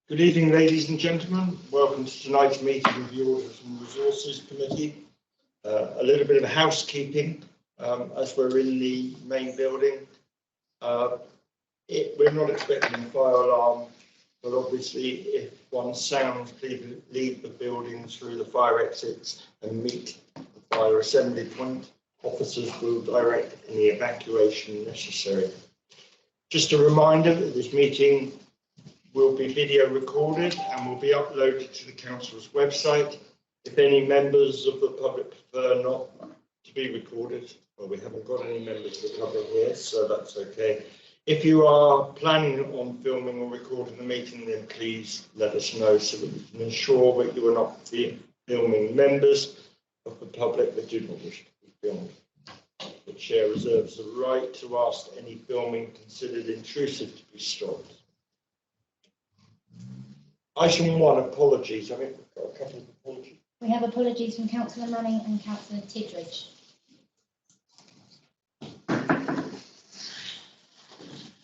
Good evening, ladies and gentlemen. Welcome to tonight's meeting of the Audit and Resources Committee. A little bit of housekeeping as we're in the main building. We're not expecting a fire alarm, but obviously if one sounds, please leave the building through the fire exits and meet the fire assembly point. Officers will direct any evacuation necessary. Just a reminder that this meeting will be video recorded and will be uploaded to the Council's website. If any members of the public prefer not to be recorded, well, we haven't got any members of the public here, so that's okay. If you are planning on filming or recording the meeting, then please let us know so that we can ensure that you are not filming members of the public that do not wish to be filmed. The Chair reserves the right to ask any filming considered intrusive to be stopped. Item 1, apologies. I think we've got a couple of apologies. We have apologies from Councillor Manning and Councillor Tidridge.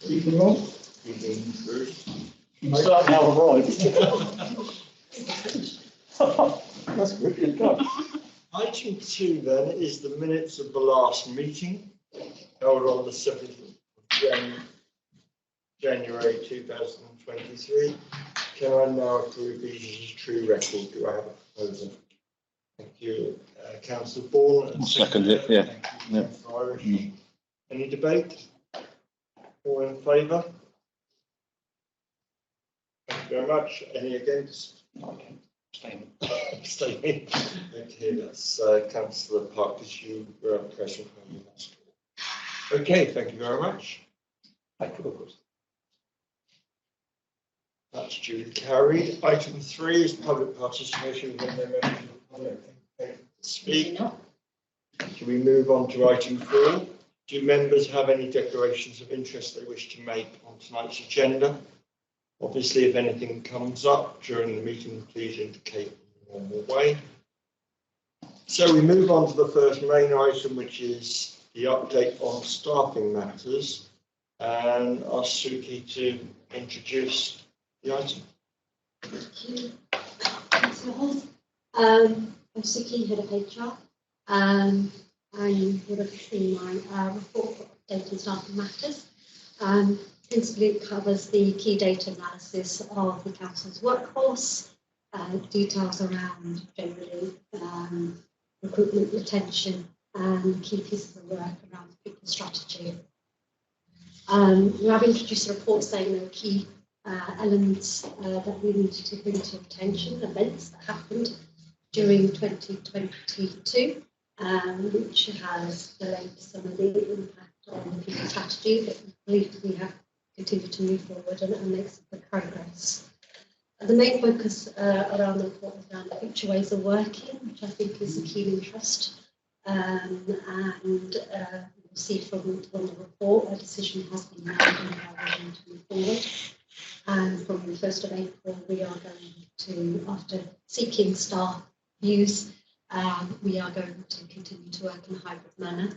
Evening all. Evening, Bruce. You start now arrived. That's good, good done. Item 2 then is the minutes of the last meeting held on the 7th of January 2023. Can I now approve these as a true record? Do I have a proposal? Thank you, Councillor Bourne. I'll second it, yeah. Thank you, Cllr Irish. Any debate? All in favour? Thank you very much. Any against? Okay. Abstaining. Okay, that's Councillor Park, because you were present when you last. Okay, thank you very much. That's duly carried. Item 3 is public participation when there members of the public speak. Shall we move on to item 4? Do members have any declarations of interest they wish to make on tonight's agenda? Obviously, if anything comes up during the meeting, please indicate in the normal way. So we move on to the first main item, which is the update on staffing matters, and ask Suki to introduce the item. Thank you. I'm Suki, Head of HR, and you would have seen my report for updating staffing matters. Principally, it covers the key data analysis of the Council's workforce, details around generally recruitment, retention, and key pieces of work around the people strategy. We have introduced a report saying there are key elements that we needed to bring to attention, events that happened during 2022, which has delayed some of the impact on the people strategy, but we believe we have continued to move forward and make some good progress. The main focus around the report is around future ways of working, which I think is a keen interest. And you'll see from the report, a decision has been made on how we're going to move forward. And from the 1st of April, we are going to, after seeking staff views, we are going to continue to work in a hybrid manner,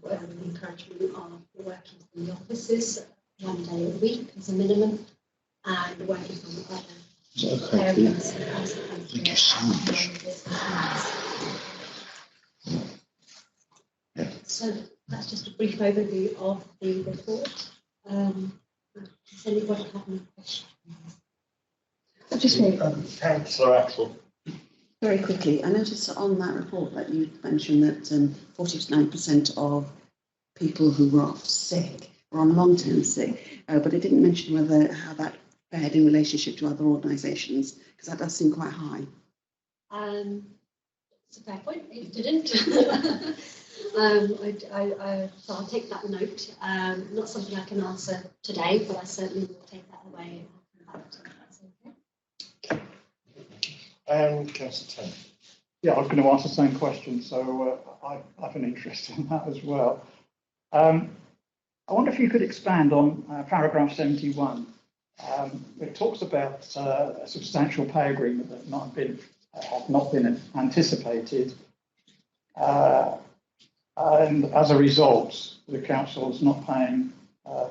with encouragement of working from the offices 1 day a week as a minimum, and working from other areas. Thank you so much. So that's just a brief overview of the report. Does anybody have any questions? I just want Councillor Attrill. very quickly, I noticed on that report that you mentioned that 49% of people who were off sick were on long-term sick, but it didn't mention how that fared in relationship to other organisations, because that does seem quite high. It's a fair point. It didn't. So I'll take that note. Not something I can answer today, but I certainly will take that away and come back to that. Okay. And Councillor Tennent. Yeah, I was going to ask the same question, so I have an interest in that as well. I wonder if you could expand on paragraph 71. It talks about a substantial pay agreement that had not been anticipated, and as a result, the council is not paying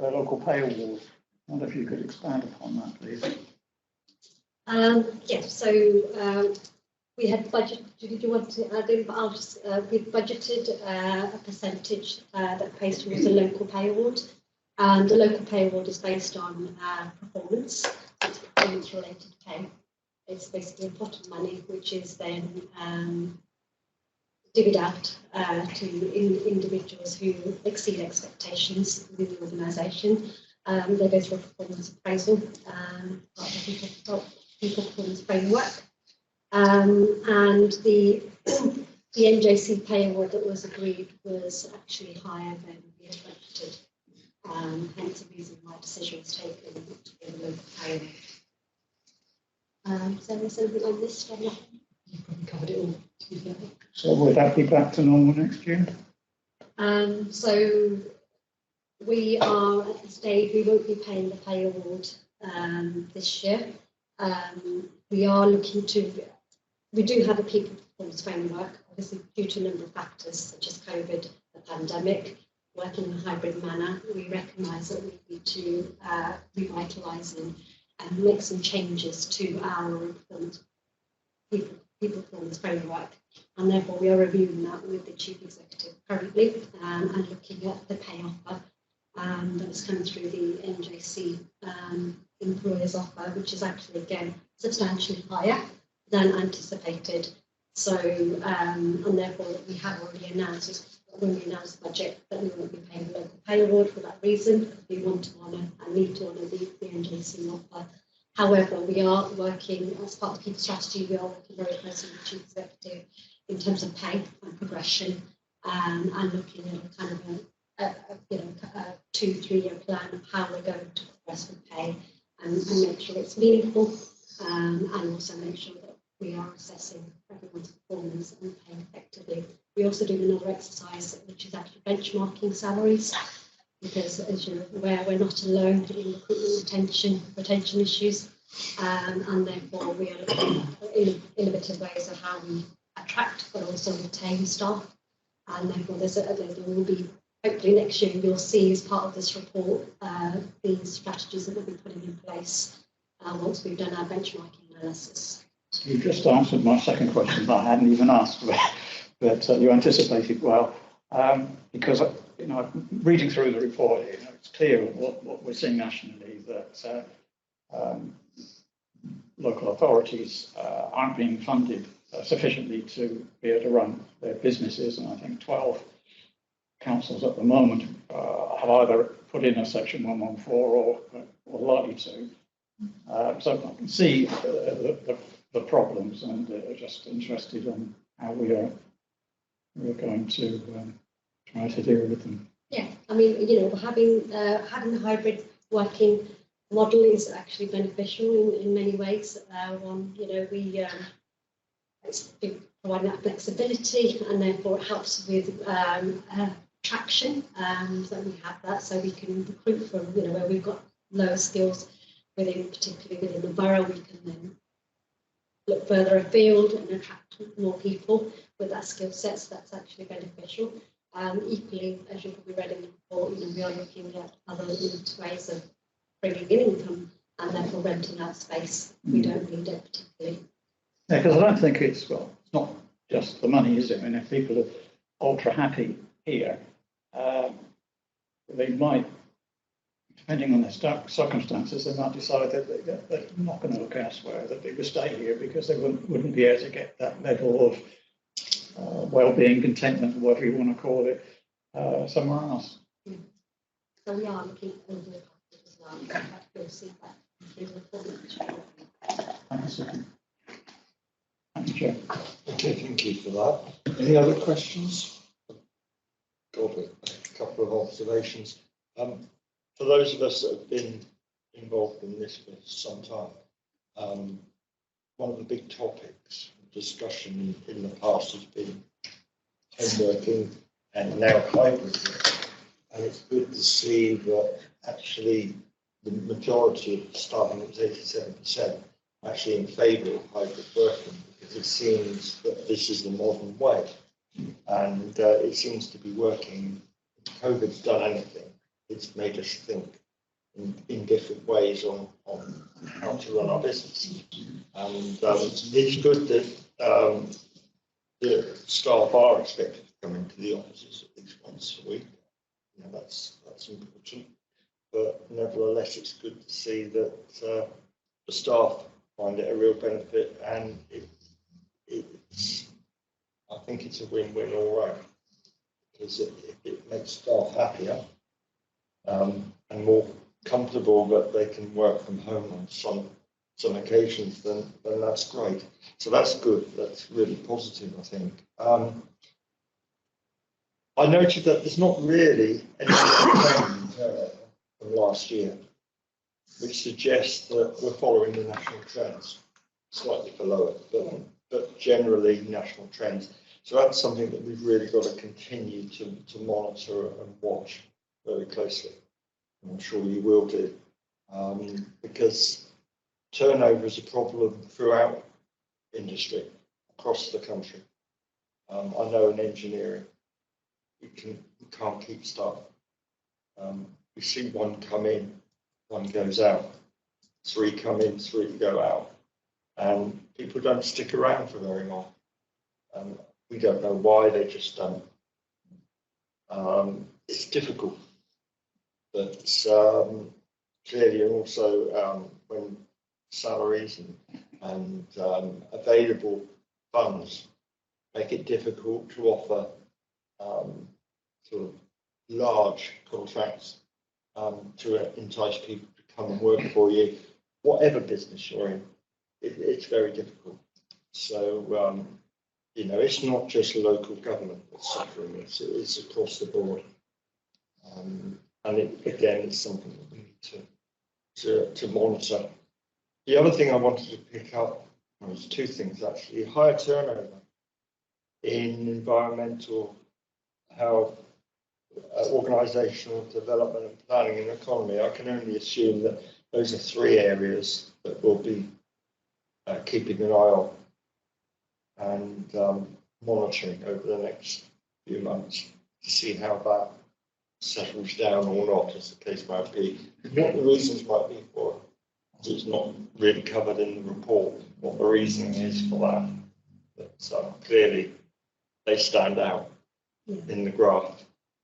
their local pay award. I wonder if you could expand upon that, please. Yes, so we had budget. Did you want to add in? But I'll just we budgeted a percentage that pays towards the local pay award. The local pay award is based on performance. It's performance related pay. It's basically a pot of money which is then divvied out to individuals who exceed expectations within the organisation. They go through a performance appraisal, part of the people performance framework, and the NJC pay award that was agreed was actually higher than we had budgeted. Hence the reason why decision was taken to give a local pay award. So there's anything on this? You probably covered it all. So would that be back to normal next year? So we are at the stage, we won't be paying the pay award this year. We are looking to, we do have a people performance framework, obviously due to a number of factors such as COVID, the pandemic, working in a hybrid manner. We recognise that we need to revitalise and make some changes to our people performance framework, and therefore we are reviewing that with the Chief Executive currently and looking at the pay offer that is coming through the NJC employers offer, which is actually again substantially higher than anticipated. So and therefore we have already announced when we announced the budget that we won't be paying the local pay award for that reason. We want to honour and need to honour the NJC offer. However, we are working as part of the people strategy. We are working very closely with the Chief Executive in terms of pay and progression, and looking at a kind of a 2-3 year plan of how we're going to progress with pay and make sure it's meaningful, and also make sure that we are assessing everyone's performance and paying effectively. We also do another exercise which is actually benchmarking salaries, because as you're aware, we're not alone in recruitment retention issues, and therefore we are looking at innovative ways of how we attract but also retain staff, and therefore there will be, hopefully next year you'll see as part of this report these strategies that we'll be putting in place once we've done our benchmarking analysis. You just answered my second question that I hadn't even asked, but you anticipated well, because reading through the report, it's clear what we're seeing nationally, that local authorities aren't being funded sufficiently to be able to run their businesses, and I think 12 councils at the moment have either put in a section 114 or likely to. So I can see the problems, and just interested on how we're going to try to deal with them. Yeah, I mean, having the hybrid working model is actually beneficial in many ways. It's providing that flexibility, and therefore it helps with traction. So we have that, so we can recruit from where we've got lower skills particularly within the borough. We can then look further afield and attract more people with that skill set. So that's actually beneficial. Equally, as you've probably read in the report, we are looking at other ways of bringing in income and therefore renting out space. We don't need it particularly. Yeah, because I don't think it's not just the money, is it? I mean, if people are ultra happy here, they might, depending on their circumstances, they might decide that they're not going to look elsewhere, that they would stay here because they wouldn't be able to get that level of well-being, contentment, whatever you want to call it, somewhere else. Yeah. So we are looking at other factors as well. We'll see that in the report. Thanks, Thank you, Chair. Okay, thank you for that. Any other questions? Got a couple of observations. For those of us that have been involved in this for some time, one of the big topics of discussion in the past has been home working and now hybrid work. And it's good to see that actually the majority of the staff, it was 87%, actually in favour of hybrid working, because it seems that this is the modern way. And it seems to be working. If COVID's done anything, it's made us think in different ways on how to run our business. And it's good that the staff are expected to come into the offices at least once a week. You know, that's important. But nevertheless, it's good to see that the staff find it a real benefit, and I think it's a win-win all right, because it makes staff happier and more comfortable that they can work from home on some occasions, then that's great. So that's good. That's really positive, I think. I noted that there's not really any change from last year, which suggests that we're following the national trends, slightly below it, but generally national trends. So that's something that we've really got to continue to monitor and watch very closely. And I'm sure you will do, because turnover is a problem throughout industry across the country. I know in engineering, we can't keep staff. We see one come in, one goes out, 3 come in, 3 go out, and people don't stick around for very long. We don't know why, they just don't. It's difficult, but clearly, and also when salaries and available funds make it difficult to offer sort of large contracts to entice people to come and work for you, whatever business you're in. It's very difficult. So, you know, it's not just local government that's suffering, it's across the board. And again, it's something that we need to monitor. The other thing I wanted to pick up was 2 things actually: higher turnover in environmental health, organisational development and planning and economy. I can only assume that those are 3 areas that we'll be keeping an eye on and monitoring over the next few months to see how that settles down or not, as the case might be. What the reasons might be for it, it's not really covered in the report, what the reasoning is for that. But clearly, they stand out in the graph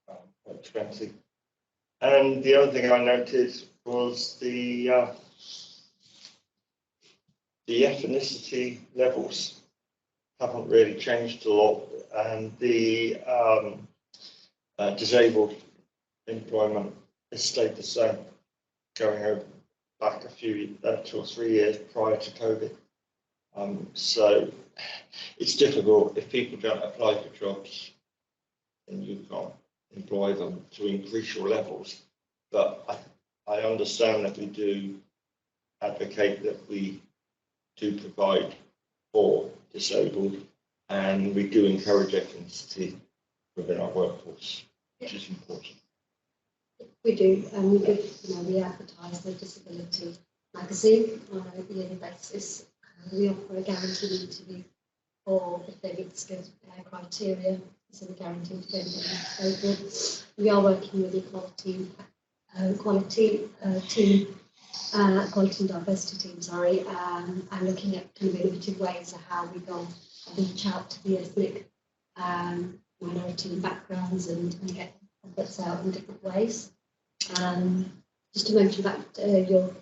at 20. And the other thing I noticed was the ethnicity levels haven't really changed a lot, and the disabled employment has stayed the same, going over back a few 2 or 3 years prior to COVID. So it's difficult if people don't apply for jobs and you can't employ them to increase your levels. But I understand that we do advocate that we do provide for disabled, and we do encourage ethnicity within our workforce, which is important. We do, and we advertise the disability magazine on a yearly basis. We offer a guaranteed interview for if they meet the skills criteria, so the guaranteed to go disabled. We are working with the quality and diversity team, and looking at kind of innovative ways of how we go and reach out to the ethnic minority backgrounds and get efforts out in different ways. Just to mention back your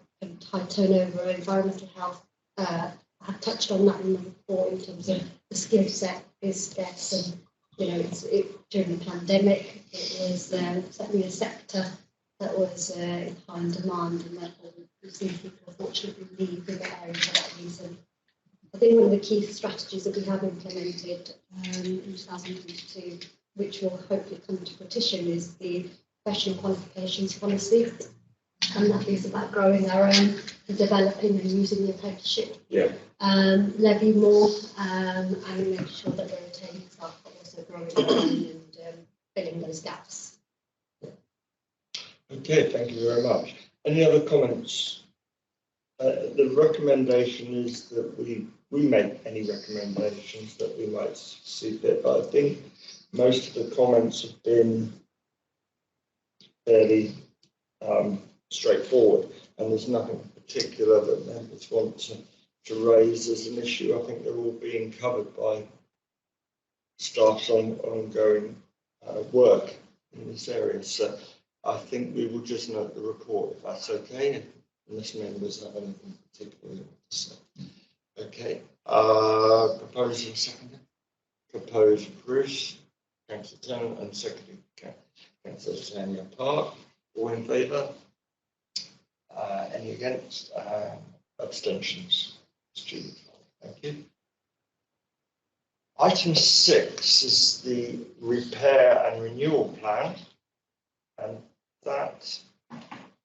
high turnover, environmental health, I have touched on that in the report in terms of the skill set is scarce, and during the pandemic it was certainly a sector that was in high demand, and therefore we've seen people unfortunately leave bigger areas for that reason. I think one of the key strategies that we have implemented in 2022, which will hopefully come to fruition, is the professional qualifications policy, and that is about growing our own, developing and using the apprenticeship levy more, and making sure that we're retaining staff, but also growing our own and filling those gaps. Okay, thank you very much. Any other comments? The recommendation is that we make any recommendations that we might see fit, but I think most of the comments have been fairly straightforward, and there's nothing particular that members want to to raise as an issue. I think they're all being covered by staff's ongoing work in this area. So I think we will just note the report, if that's okay, unless members have anything particular to say. Okay. Proposing second. Proposed Bruce, Councillor Tennent, and seconded Councillor Cllr Park. All in favour? Any against? Abstentions? Student. Thank you. Item 6 is the repair and renewal plan, and that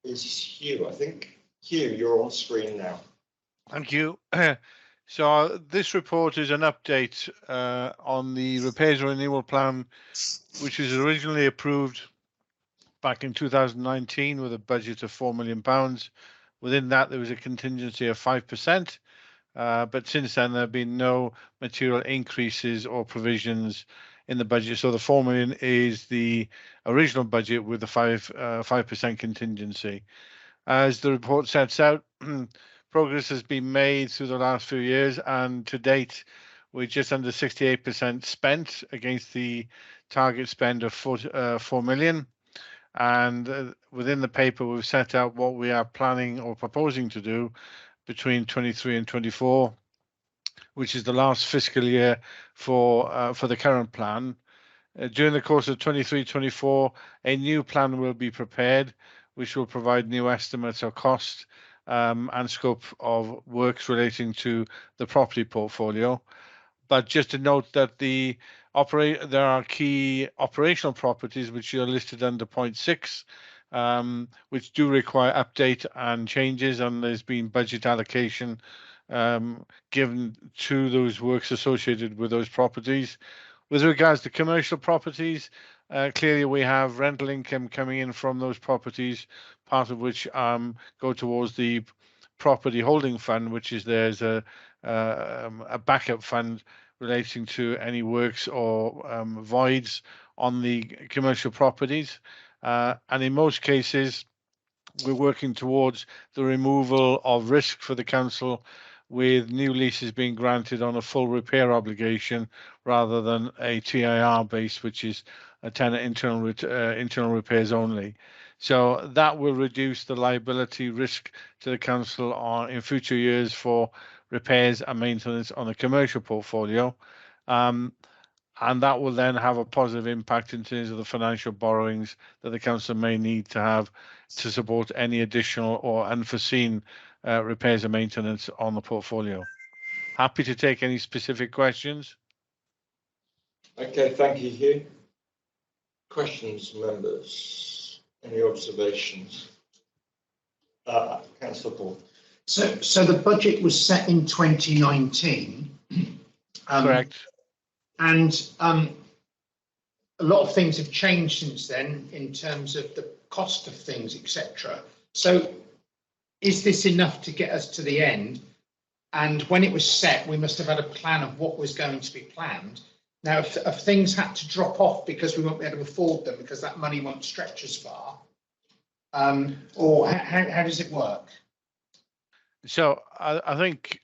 is Hugh. I think Hugh, you're on screen now. Thank you. So this report is an update on the repairs and renewal plan, which was originally approved back in 2019 with a budget of £4 million. Within that, there was a contingency of 5%, but since then there have been no material increases or provisions in the budget. So the 4 million is the original budget with the 5% contingency. As the report sets out, progress has been made through the last few years, and to date, we're just under 68% spent against the target spend of 4 million. And within the paper, we've set out what we are planning or proposing to do between 23 and 24, which is the last fiscal year for the current plan. During the course of 23-24, a new plan will be prepared, which will provide new estimates of cost and scope of works relating to the property portfolio. But just to note that there are key operational properties which are listed under point 6, which do require update and changes, and there's been budget allocation given to those works associated with those properties. With regards to commercial properties, clearly we have rental income coming in from those properties, part of which go towards the property holding fund, which is there's a backup fund relating to any works or voids on the commercial properties. And in most cases, we're working towards the removal of risk for the council, with new leases being granted on a full repair obligation rather than a TIR base, which is a tenant internal repairs only. So that will reduce the liability risk to the council in future years for repairs and maintenance on the commercial portfolio. And that will then have a positive impact in terms of the financial borrowings that the council may need to have to support any additional or unforeseen repairs and maintenance on the portfolio. Happy to take any specific questions. Okay, thank you, Hugh. Questions, members? Any observations? Councillor Bourne. So the budget was set in 2019. Correct. And a lot of things have changed since then in terms of the cost of things, etc. So is this enough to get us to the end? And when it was set, we must have had a plan of what was going to be planned. Now, if things had to drop off because we won't be able to afford them because that money won't stretch as far, or how does it work? So I think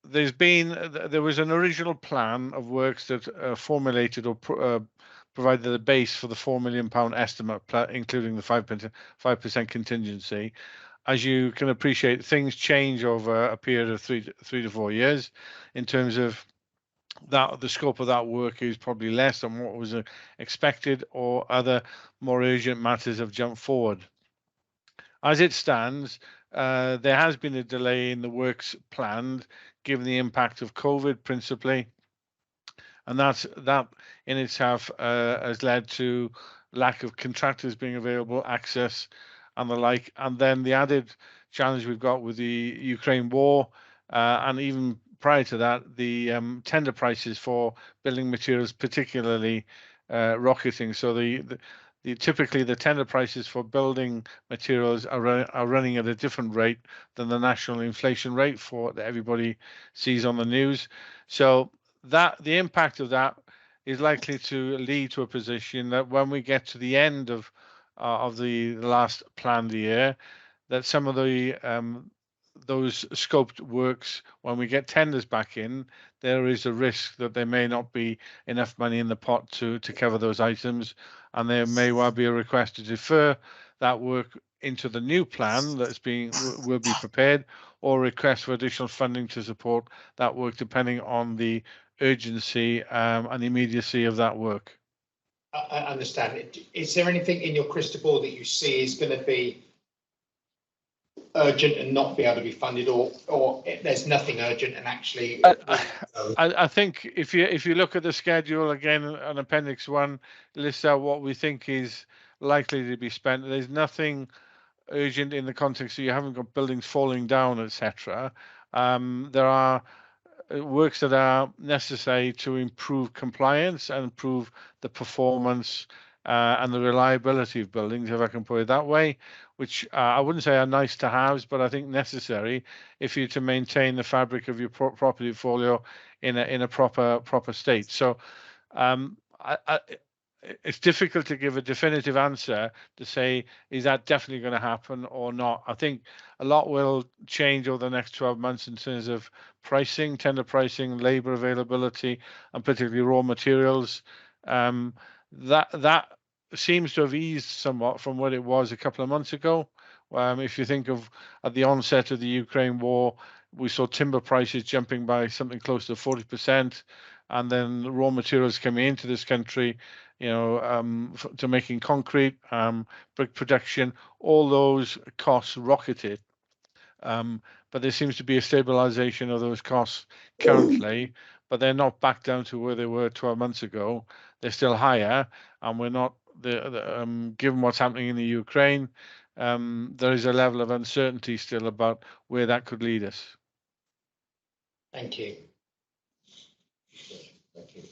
there was an original plan of works that formulated or provided the base for the £4 million estimate, including the 5% contingency. As you can appreciate, things change over a period of three to 4 years. In terms of that, the scope of that work is probably less than what was expected, or other more urgent matters have jumped forward. As it stands, there has been a delay in the works planned, given the impact of COVID principally, and that in itself has led to lack of contractors being available, access and the like. And then the added challenge we've got with the Ukraine war, and even prior to that, the tender prices for building materials particularly rocketing. So typically the tender prices for building materials are running at a different rate than the national inflation rate that everybody sees on the news. So the impact of that is likely to lead to a position that when we get to the end of the last planned year, that some of the those scoped works, when we get tenders back in, there is a risk that there may not be enough money in the pot to cover those items, and there may well be a request to defer that work into the new plan that's will be prepared, or request for additional funding to support that work, depending on the urgency and immediacy of that work. I understand. Is there anything in your crystal ball that you see is going to be urgent and not be able to be funded, or there's nothing urgent and actually? I think if you look at the schedule again on Appendix 1, lists out what we think is likely to be spent. There's nothing urgent in the context that you haven't got buildings falling down, etc. There are works that are necessary to improve compliance and improve the performance and the reliability of buildings, if I can put it that way, which I wouldn't say are nice to have, but I think necessary if you're to maintain the fabric of your property portfolio in a proper state. So it's difficult to give a definitive answer to say, is that definitely going to happen or not? I think a lot will change over the next 12 months in terms of pricing, tender pricing, labour availability, and particularly raw materials. That seems to have eased somewhat from what it was a couple of months ago. If you think of at the onset of the Ukraine war, we saw timber prices jumping by something close to 40%, and then raw materials coming into this country, to making concrete, brick production, all those costs rocketed. But there seems to be a stabilization of those costs currently, but they're not back down to where they were 12 months ago. They're still higher, and we're not, given what's happening in the Ukraine, there is a level of uncertainty still about where that could lead us. Thank you. Thank you.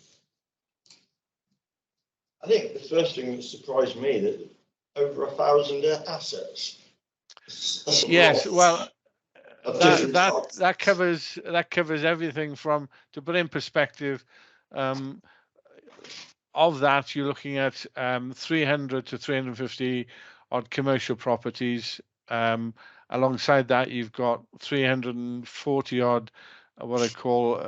I think the first thing that surprised me that over 1,000 assets. Yes, well, that covers everything from, to put in perspective, of that you're looking at 300 to 350 odd commercial properties. Alongside that, you've got 340 odd what I call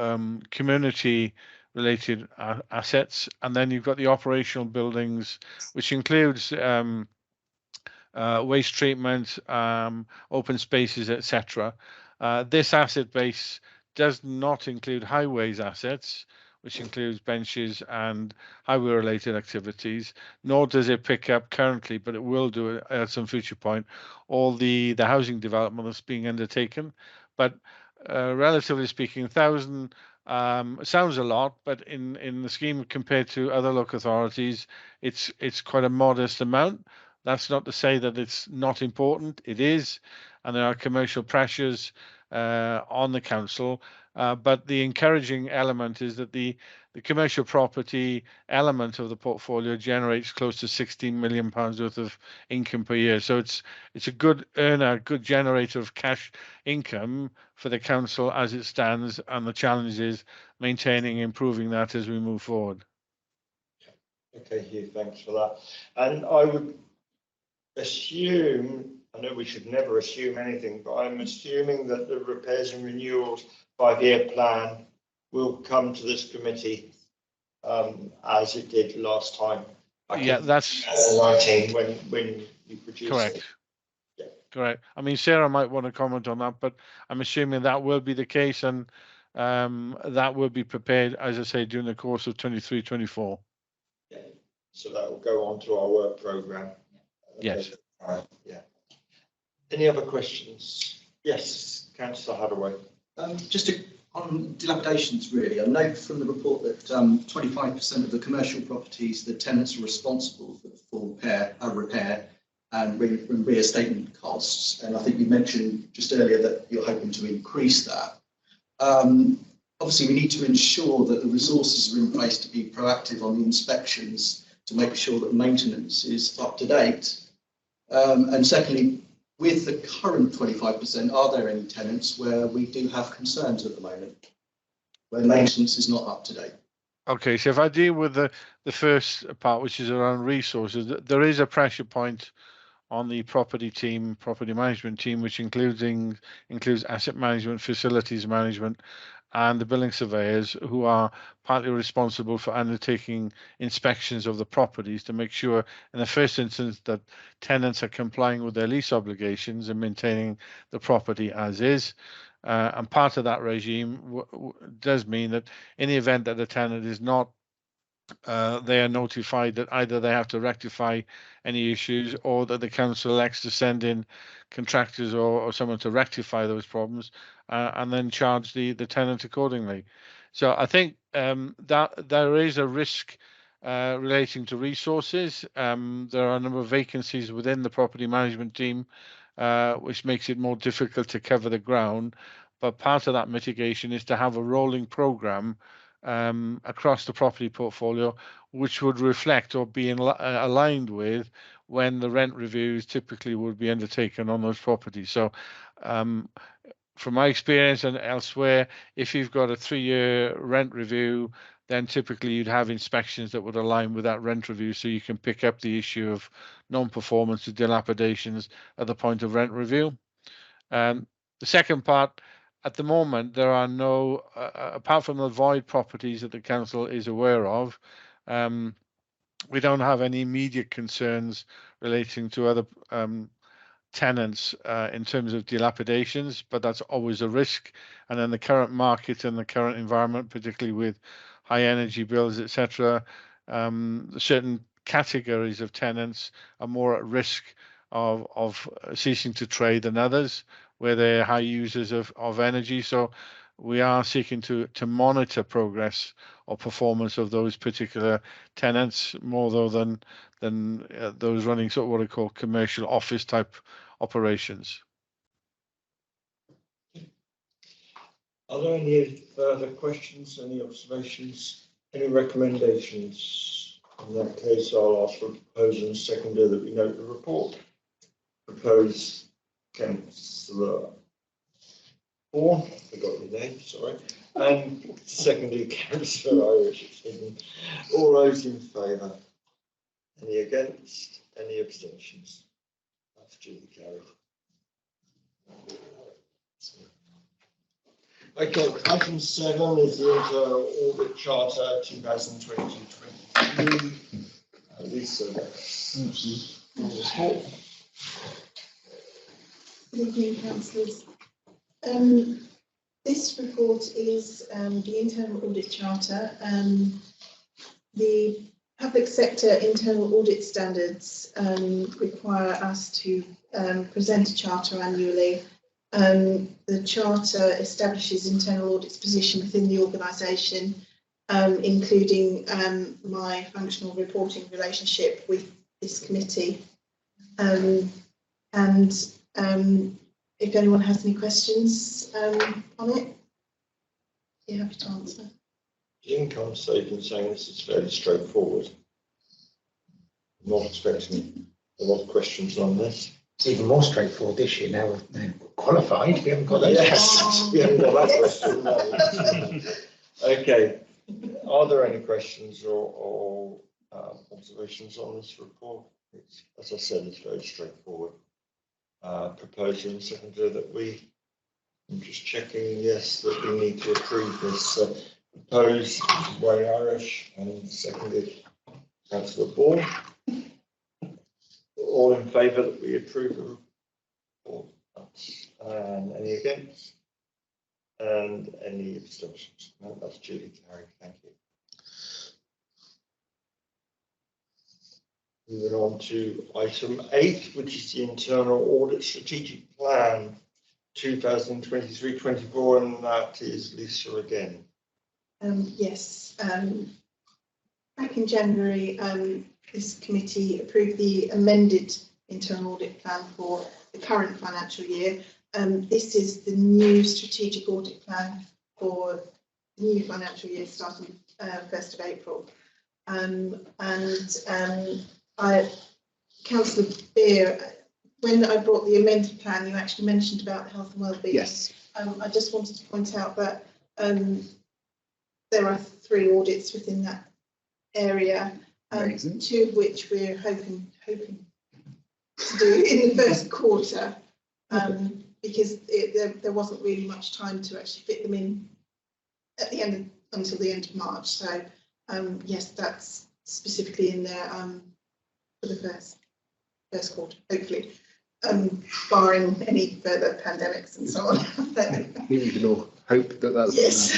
community related assets, and then you've got the operational buildings, which includes waste treatment, open spaces, etc. This asset base does not include highways assets, which includes benches and highway related activities, nor does it pick up currently, but it will do at some future point, all the housing development that's being undertaken. But relatively speaking, 1,000 sounds a lot, but in the scheme compared to other local authorities, it's quite a modest amount. That's not to say that it's not important. It is, and there are commercial pressures on the council. But the encouraging element is that the commercial property element of the portfolio generates close to £16 million worth of income per year. So it's a good earner, good generator of cash income for the council as it stands, and the challenge is maintaining, improving that as we move forward. Okay, Hugh, thanks for that. And I would assume, I know we should never assume anything, but I'm assuming that the repairs and renewals 5-year plan will come to this committee as it did last time. Yeah, that's 19 when you produced correct. it. Yeah. Correct. I mean, Sarah might want to comment on that, but I'm assuming that will be the case, and that will be prepared, as I say, during the course of 23-24. Yeah. So that will go on to our work programme. Yes. All right. Yeah. Any other questions? Yes, Councillor Hadaway. On dilapidations, really, I know from the report that 25% of the commercial properties, the tenants are responsible for the full repair and reinstatement costs. And I think you mentioned just earlier that you're hoping to increase that. Obviously, we need to ensure that the resources are in place to be proactive on the inspections to make sure that maintenance is up to date. And secondly, with the current 25%, are there any tenants where we do have concerns at the moment, where maintenance is not up to date? Okay, so if I deal with the first part, which is around resources, there is a pressure point on the property management team, which includes asset management, facilities management, and the building surveyors, who are partly responsible for undertaking inspections of the properties to make sure, in the first instance, that tenants are complying with their lease obligations and maintaining the property as is. And part of that regime does mean that in the event that the tenant is not, they are notified that either they have to rectify any issues, or that the council elects to send in contractors or someone to rectify those problems, and then charge the tenant accordingly. So I think that there is a risk relating to resources. There are a number of vacancies within the property management team, which makes it more difficult to cover the ground. But part of that mitigation is to have a rolling programme across the property portfolio, which would reflect or be aligned with when the rent reviews typically would be undertaken on those properties. So from my experience and elsewhere, if you've got a 3-year rent review, then typically you'd have inspections that would align with that rent review, so you can pick up the issue of non-performance or dilapidations at the point of rent review. The second part, at the moment, there are no, apart from the void properties that the council is aware of, we don't have any immediate concerns relating to other tenants in terms of dilapidations, but that's always a risk. And in the current market and the current environment, particularly with high energy bills, etc., certain categories of tenants are more at risk of ceasing to trade than others, where they're high users of energy. So we are seeking to monitor progress or performance of those particular tenants, more though than those running sort of what I call commercial office type operations. Are there any further questions, any observations, any recommendations? In that case, I'll ask for a proposer and seconder that we note the report. Propose Councillor Bourne, forgot your name, sorry, and seconded Cllr Irish. All those in favour? Any against? Any abstentions? That's duly carried. Okay, item 7 is the Internal Audit Charter 2020-23. Lisa, Good evening, councillors. This report is the Internal Audit Charter. The public sector internal audit standards require us to present a charter annually. The charter establishes internal audit's position within the organisation, including my functional reporting relationship with this committee. If anyone has any questions on it, you're happy to answer. The income statement saying this is fairly straightforward. I'm not expecting a lot of questions on this. It's even more straightforward this year now. We're qualified. We haven't got those. Yes, we haven't got that question. No. Okay. Are there any questions or observations on this report? It's, as I said, it's very straightforward. Proposer and seconder that I'm just checking, yes, that we need to approve this. Proposed Cllr Irish and seconded Councillor Bourne. All in favour that we approve the report? And any against? And any abstentions? No, that's duly carried. Thank you. Moving on to item 8, which is the Internal Audit Strategic Plan 2023-24, and that is Lisa again. Yes. Back in January, this committee approved the amended internal audit plan for the current financial year. This is the new strategic audit plan for the new financial year starting 1st of April. Councillor Beer, when I brought the amended plan, you actually mentioned about health and wellbeing. Yes. I just wanted to point out that there are 3 audits within that area, 2 of which we're hoping to do in the first quarter, because there wasn't really much time to actually fit them in at the end until the end of March. So yes, that's specifically in there for the first quarter, hopefully, barring any further pandemics and so on. We can all hope that that's. Yes.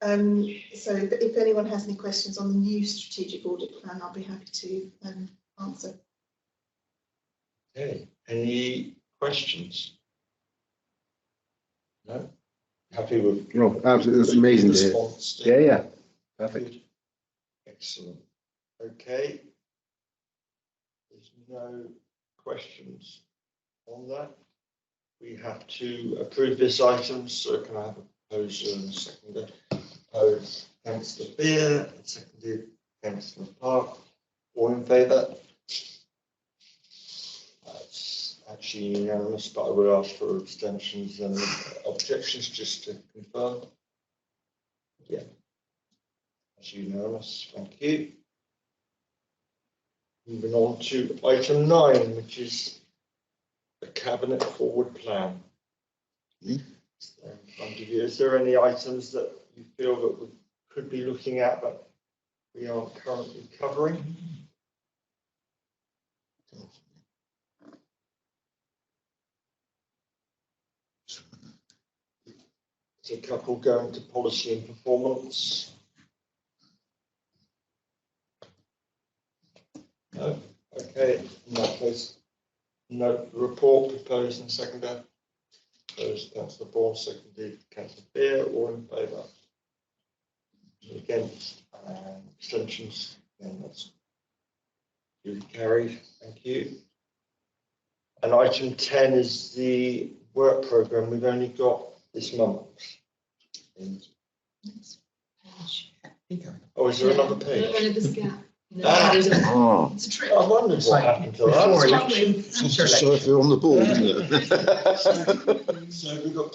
So if anyone has any questions on the new strategic audit plan, I'll be happy to answer. Okay, any questions? No? Happy with? No, absolutely, it's amazing to hear. Response to- Yeah, yeah, perfect. Good. Excellent. Okay. There's no questions on that. We have to approve this item, so can I have a proposer and a seconder? Proposed Cllr Beer, seconded Cllr Park. All in favour? That's actually unanimous, but I will ask for abstentions and objections just to confirm. Yeah. That's unanimous, thank you. Moving on to item 9, which is the Cabinet Forward Plan. In front of you. Is there any items that you feel that we could be looking at but we aren't currently covering? There's a couple going to policy and performance. No? Okay, in that case, no report proposed and seconded. Proposed Councillor Bourne, seconded Councillor Beer, all in favour? Against, abstentions, and that's duly carried, thank you. And item 10 is the work programme. We've only got this month. Oh, is there another page? Oh, It's a trick. I wondered what happened to that. so if you're on the board, isn't it? So we've got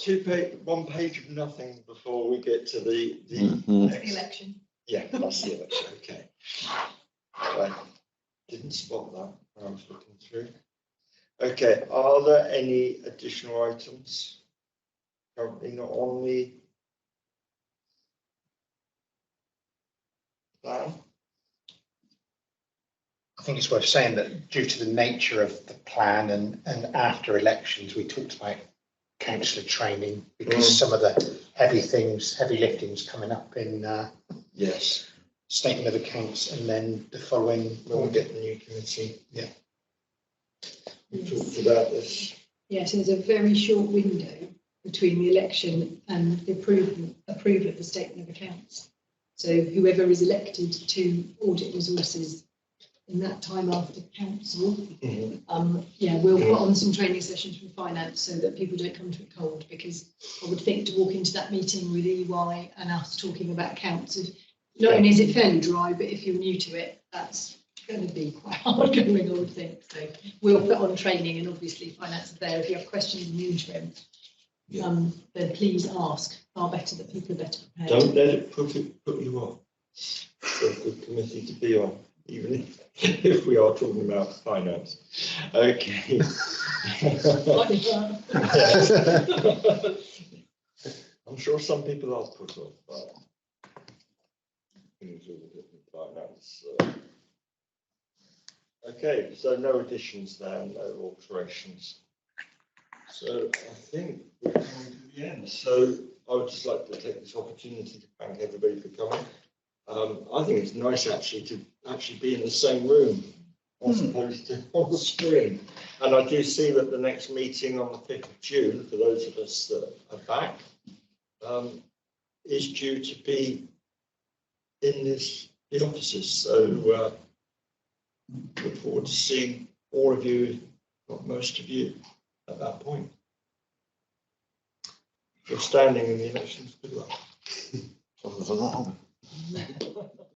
one page of nothing before we get to the Mhm. next. Election. Yeah, that's the election, okay. I didn't spot that when I was looking through. Okay, are there any additional items currently not on the plan? I think it's worth saying that due to the nature of the plan and after elections, we talked about councillor training because some of the heavy liftings coming up in Yes, statement of accounts and then the following. when we get the new committee. Yeah. We talked about this. Yes, there's a very short window between the election and the approval of the statement of accounts. So whoever is elected to audit resources in that time after council, we'll put on some training sessions from finance so that people don't come to it cold, because I would think to walk into that meeting with EY and us talking about accounts, not only is it fairly dry, but if you're new to it, that's going to be quite hard going, I would think. So we'll put on training, and obviously finance is there. If you have questions in the interim, then please ask. Far better that people are better prepared. Don't let it put you off. It's a good committee to be on, even if we are talking about finance. Okay. I'm sure some people are put off, but finance. Okay, so no additions there, no alterations. So I think we're coming to the end. So I would just like to take this opportunity to thank everybody for coming. I think it's nice actually to be in the same room as opposed to on the screen. And I do see that the next meeting on the 5th of June, for those of us that are back, is due to be in the offices. So look forward to seeing all of you, not most of you, at that point. If you're standing in the elections, good luck.